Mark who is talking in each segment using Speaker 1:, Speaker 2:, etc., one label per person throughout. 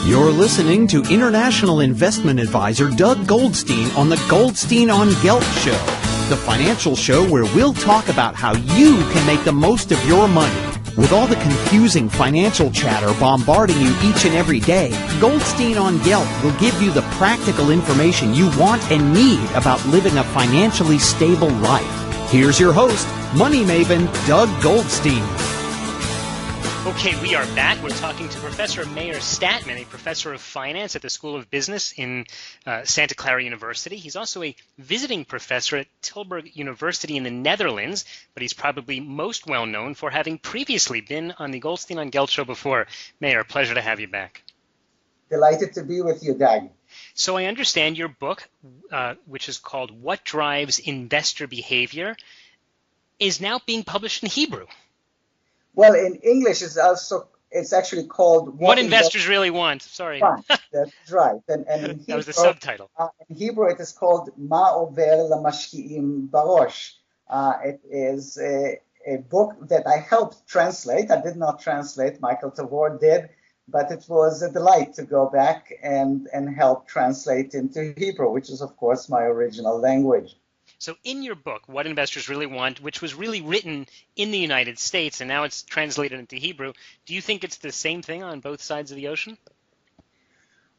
Speaker 1: You're listening to international investment advisor Doug Goldstein on the Goldstein on Gelt show, the financial show where we'll talk about how you can make the most of your money. With all the confusing financial chatter bombarding you each and every day, Goldstein on Gelt will give you the practical information you want and need about living a financially stable life. Here's your host, money maven Doug Goldstein.
Speaker 2: Okay, we are back. We're talking to Professor Meir Statman, a professor of finance at the School of Business in Santa Clara University. He's also a visiting professor at Tilburg University in the Netherlands, but he's probably most well known for having previously been on the Goldstein on Gelt show before. Meir, pleasure to have you back.
Speaker 3: Delighted to be with you, Doug.
Speaker 2: So I understand your book, which is called What Drives Investor Behavior, is now being published in Hebrew.
Speaker 3: Well, in English, it's actually called
Speaker 2: What Investors Really Want. Sorry.
Speaker 3: That's right. And in Hebrew,
Speaker 2: that was the subtitle.
Speaker 3: In Hebrew, it is called Ma Over LaMashki'im Barosh. It is a book that I helped translate. I did not translate. Michael Tavor did. But it was a delight to go back and help translate into Hebrew, which is, of course, my original language.
Speaker 2: So in your book, What Investors Really Want, which was really written in the United States and now it's translated into Hebrew, do you think it's the same thing on both sides of the ocean?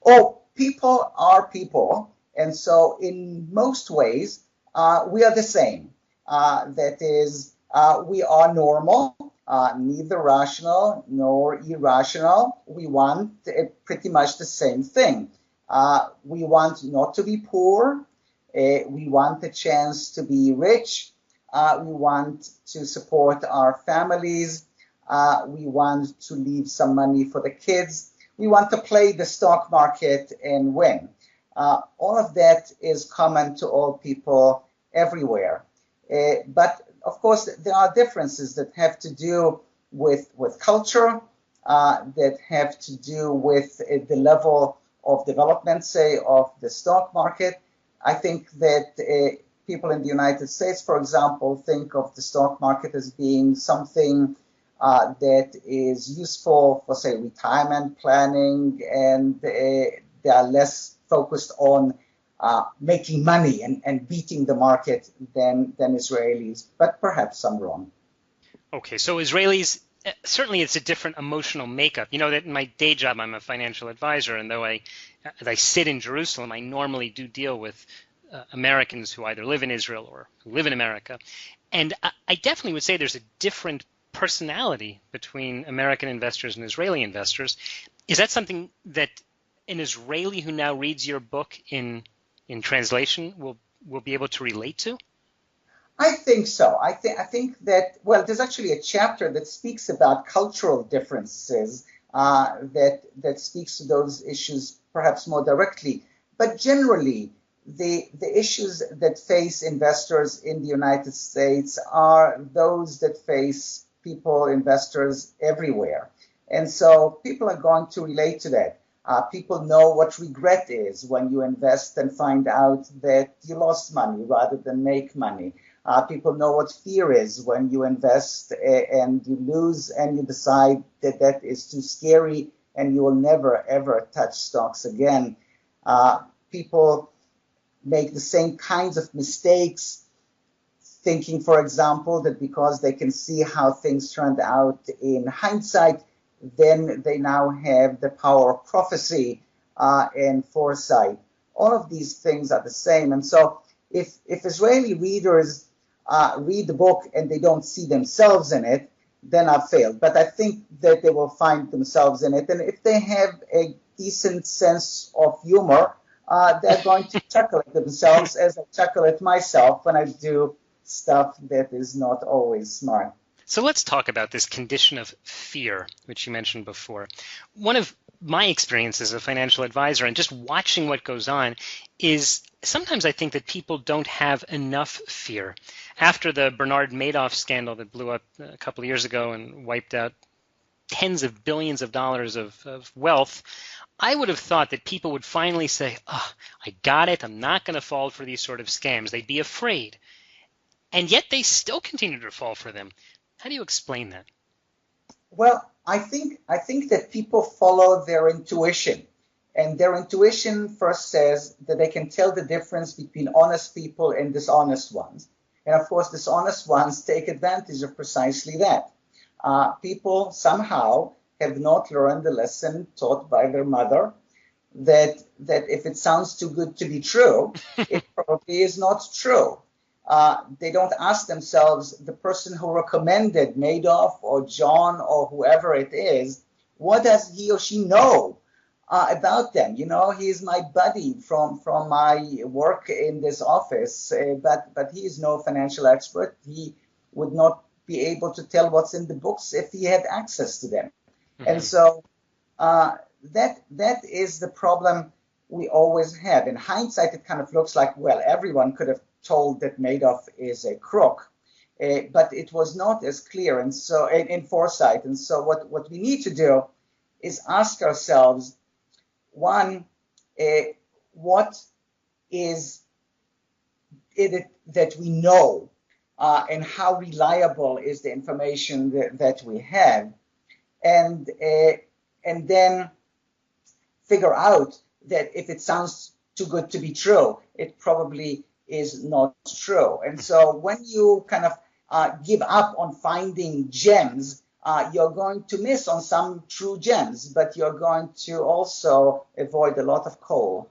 Speaker 3: Oh, people are people. And so in most ways, we are the same. That is, we are normal, neither rational nor irrational. We want pretty much the same thing. We want not to be poor. We want a chance to be rich. We want to support our families. We want to leave some money for the kids. We want to play the stock market and win. All of that is common to all people everywhere. But, of course, there are differences that have to do with culture, that have to do with the level of development, say, of the stock market. I think that people in the United States, for example, think of the stock market as being something that is useful for, say, retirement planning, and they are less focused on making money and beating the market than Israelis, but perhaps I'm wrong.
Speaker 2: Okay, so Israelis, certainly it's a different emotional makeup. You know that in my day job, I'm a financial advisor, and though I sit in Jerusalem, I normally do deal with Americans who either live in Israel or who live in America. And I definitely would say there's a different personality between American investors and Israeli investors. Is that something that an Israeli who now reads your book in translation will be able to relate to?
Speaker 3: I think so. I think that, well, there's actually a chapter that speaks about cultural differences that speaks to those issues perhaps more directly. But generally, the issues that face investors in the United States are those that face investors everywhere. And so people are going to relate to that. People know what regret is when you invest and find out that you lost money rather than make money. People know what fear is when you invest and you lose and you decide that that is too scary and you will never, ever touch stocks again. People make the same kinds of mistakes, thinking, for example, that because they can see how things turned out in hindsight, then they now have the power of prophecy and foresight. All of these things are the same. And so if Israeli readers read the book and they don't see themselves in it, then I've failed. But I think that they will find themselves in it. And if they have a decent sense of humor, they're going to chuckle at themselves as I chuckle at myself when I do stuff that is not always smart.
Speaker 2: So let's talk about this condition of fear, which you mentioned before. One of my experiences as a financial advisor and just watching what goes on is sometimes I think that people don't have enough fear. After the Bernard Madoff scandal that blew up a couple of years ago and wiped out tens of billions of dollars of wealth, I would have thought that people would finally say, oh, I got it. I'm not going to fall for these sort of scams. They'd be afraid. And yet they still continue to fall for them. How do you explain that?
Speaker 3: Well, I think that people follow their intuition. And their intuition first says that they can tell the difference between honest people and dishonest ones. And of course, dishonest ones take advantage of precisely that. People somehow have not learned the lesson taught by their mother that if it sounds too good to be true, it probably is not true. They don't ask themselves, the person who recommended Madoff or John or whoever it is, what does he or she know about them? You know, he's my buddy from my work in this office, but he is no financial expert. He would not be able to tell what's in the books if he had access to them. Mm-hmm. And so that is the problem we always have. In hindsight, it kind of looks like, well, everyone could have told that Madoff is a crook, but it was not as clear and so in foresight. And so what we need to do is ask ourselves, one, what is it that we know, and how reliable is the information that we have, and then figure out that if it sounds too good to be true, it probably is not true. And so when you kind of give up on finding gems, you're going to miss on some true gems, but you're going to also avoid a lot of coal.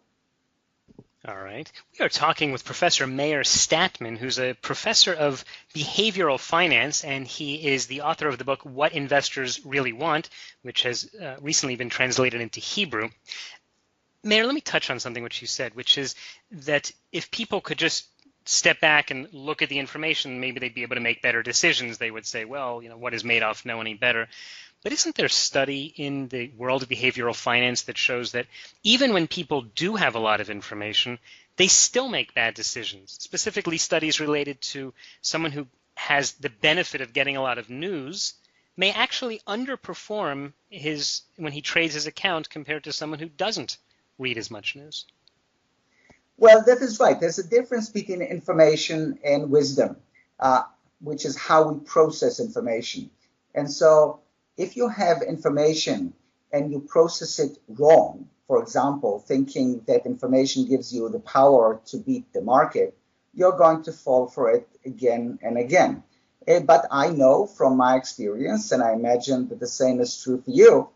Speaker 2: All right. We are talking with Professor Meir Statman, who's a professor of behavioral finance, and he is the author of the book What Investors Really Want, which has recently been translated into Hebrew. Meir, let me touch on something which you said, which is that if people could just step back and look at the information, maybe they'd be able to make better decisions. They would say, well, you know, what does Madoff know any better? But isn't there a study in the world of behavioral finance that shows that even when people do have a lot of information, they still make bad decisions, specifically studies related to someone who has the benefit of getting a lot of news may actually underperform when he trades his account compared to someone who doesn't read as much news?
Speaker 3: Well, that is right. There's a difference between information and wisdom, which is how we process information. And so if you have information and you process it wrong, for example, thinking that information gives you the power to beat the market, you're going to fall for it again and again. But I know from my experience, and I imagine that the same is true for you,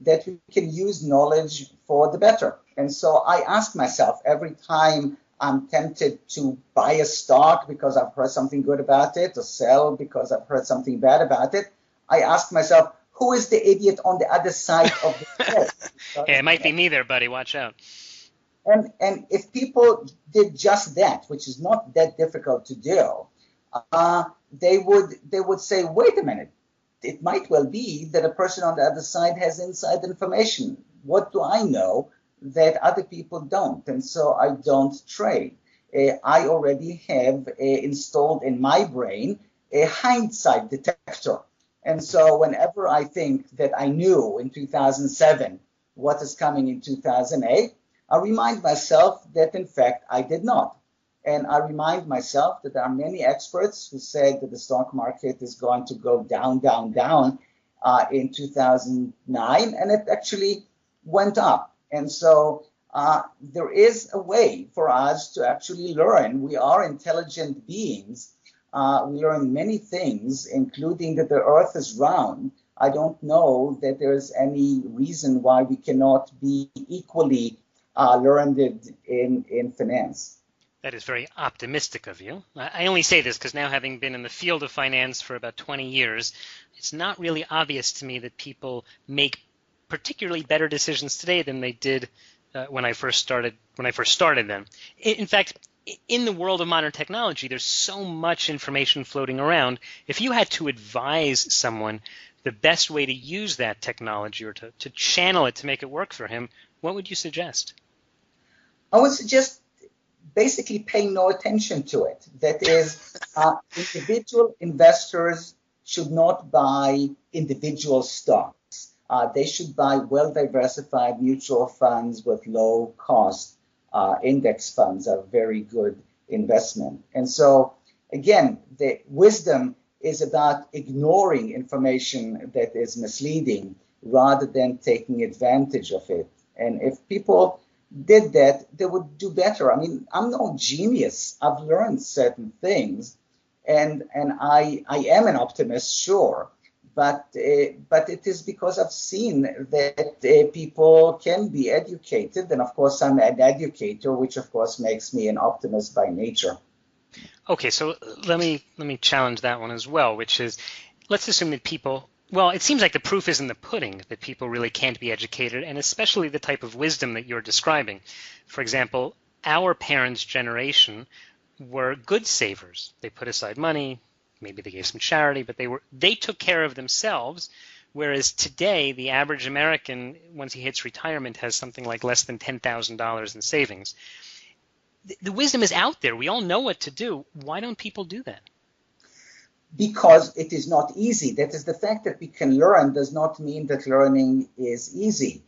Speaker 3: that we can use knowledge for the better. And so I ask myself every time I'm tempted to buy a stock because I've heard something good about it, or sell because I've heard something bad about it, I ask myself, who is the idiot on the other side of the fence?
Speaker 2: Yeah, it might be me there, buddy. Watch out.
Speaker 3: And if people did just that, which is not that difficult to do, they would say, wait a minute, it might well be that a person on the other side has inside information. What do I know that other people don't? And so I don't trade. I already have installed in my brain a hindsight detector. And so whenever I think that I knew in 2007 what is coming in 2008, I remind myself that, in fact, I did not. And I remind myself that there are many experts who said that the stock market is going to go down, down, down in 2009, and it actually went up. And so there is a way for us to actually learn. We are intelligent beings. We learn many things, including that the earth is round. I don't know that there's any reason why we cannot be equally learned in finance.
Speaker 2: That is very optimistic of you. I only say this because now, having been in the field of finance for about 20 years, it's not really obvious to me that people make particularly better decisions today than they did when I first started them. In fact, in the world of modern technology, there's so much information floating around. If you had to advise someone the best way to use that technology or to channel it to make it work for him, what would you suggest?
Speaker 3: I would suggest basically paying no attention to it. That is, individual investors should not buy individual stocks. They should buy well-diversified mutual funds with low-cost index funds are very good investment. And so, again, the wisdom is about ignoring information that is misleading rather than taking advantage of it. And if people did that, they would do better. I mean, I'm no genius. I've learned certain things, and I am an optimist, sure. But it is because I've seen that people can be educated, and of course I'm an educator, which of course makes me an optimist by nature.
Speaker 2: Okay, so let me challenge that one as well, which is, let's assume that people, well, it seems like the proof is in the pudding that people really can't be educated, and especially the type of wisdom that you're describing. For example, our parents' generation were good savers. They put aside money, maybe they gave some charity, but they took care of themselves, whereas today the average American, once he hits retirement, has something like less than $10,000 in savings. The wisdom is out there. We all know what to do. Why don't people do that?
Speaker 3: Because it is not easy. That is, the fact that we can learn does not mean that learning is easy.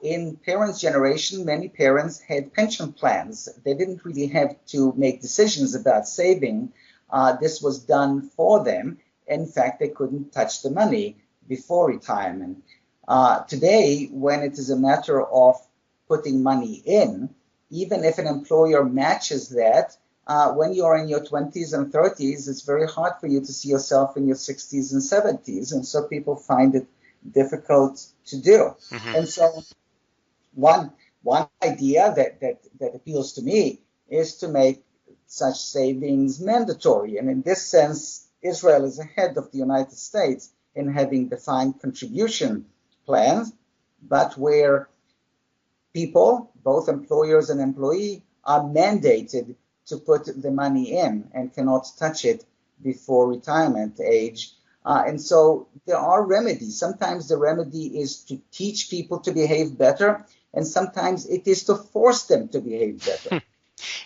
Speaker 3: In parents' generation, many parents had pension plans. They didn't really have to make decisions about saving. This was done for them. In fact, they couldn't touch the money before retirement. Today, when it is a matter of putting money in, even if an employer matches that, when you're in your 20s and 30s, it's very hard for you to see yourself in your 60s and 70s. And so people find it difficult to do. Mm-hmm. And so one idea that appeals to me is to make such savings mandatory. And in this sense, Israel is ahead of the United States in having defined contribution plans, but where people, both employers and employee, are mandated to put the money in and cannot touch it before retirement age. And so there are remedies. Sometimes the remedy is to teach people to behave better, and sometimes it is to force them to behave better.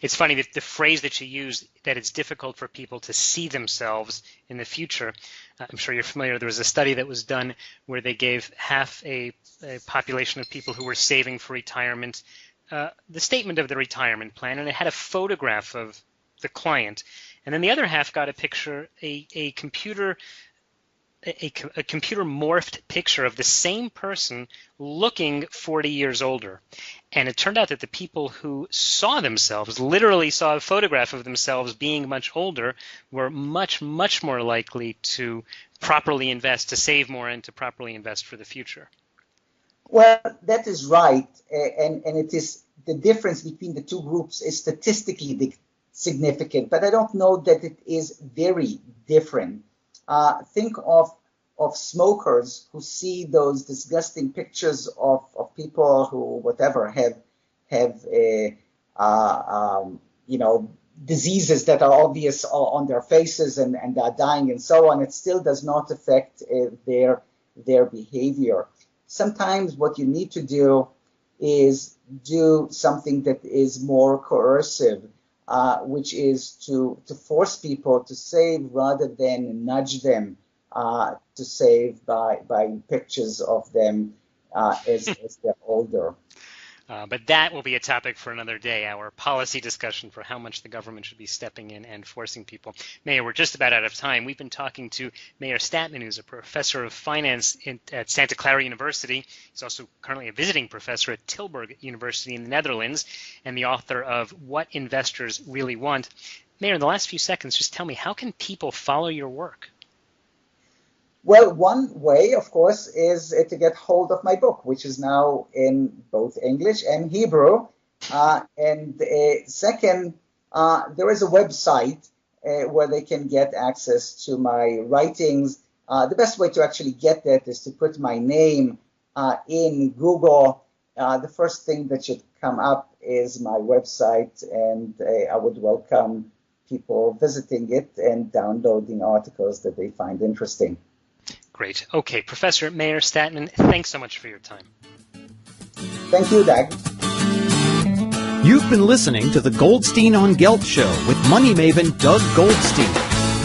Speaker 2: It's funny that the phrase that you use, that it's difficult for people to see themselves in the future. I'm sure you're familiar. There was a study that was done where they gave half a population of people who were saving for retirement the statement of the retirement plan, and it had a photograph of the client. And then the other half got a picture, a computer morphed picture of the same person looking 40 years older. And it turned out that the people who saw themselves, literally saw a photograph of themselves being much older, were much, much more likely to properly invest, to save more, and to properly invest for the future.
Speaker 3: Well, that is right. And it is the difference between the two groups is statistically significant, but I don't know that it is very different. Think of smokers who see those disgusting pictures of people who, whatever, have diseases that are obvious on their faces and are dying and so on. It still does not affect their behavior. Sometimes what you need to do is do something that is more coercive, which is to force people to save rather than nudge them to save by pictures of them as they're older.
Speaker 2: But that will be a topic for another day, our policy discussion for how much the government should be stepping in and forcing people. Meir, we're just about out of time. We've been talking to Meir Statman, who's a professor of finance at Santa Clara University. He's also currently a visiting professor at Tilburg University in the Netherlands and the author of What Investors Really Want. Meir, in the last few seconds, just tell me, how can people follow your work?
Speaker 3: Well, one way, of course, is to get hold of my book, which is now in both English and Hebrew. And second, there is a website where they can get access to my writings. The best way to actually get that is to put my name in Google. The first thing that should come up is my website, and I would welcome people visiting it and downloading articles that they find interesting.
Speaker 2: Great. Okay, Professor Meir Statman, thanks so much for your time.
Speaker 3: Thank you, Doug.
Speaker 1: You've been listening to the Goldstein on Gelt show with money maven Doug Goldstein.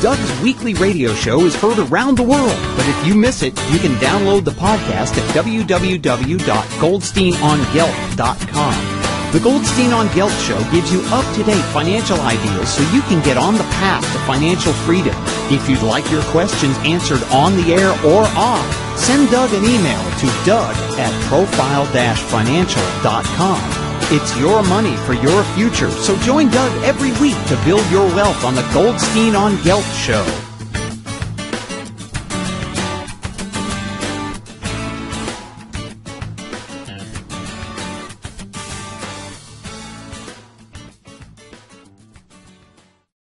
Speaker 1: Doug's weekly radio show is heard around the world, but if you miss it, you can download the podcast at www.goldsteinongelt.com. The Goldstein on Gelt Show gives you up-to-date financial ideas so you can get on the path to financial freedom. If you'd like your questions answered on the air or off, send Doug an email to doug@profile-financial.com. It's your money for your future, so join Doug every week to build your wealth on the Goldstein on Gelt Show.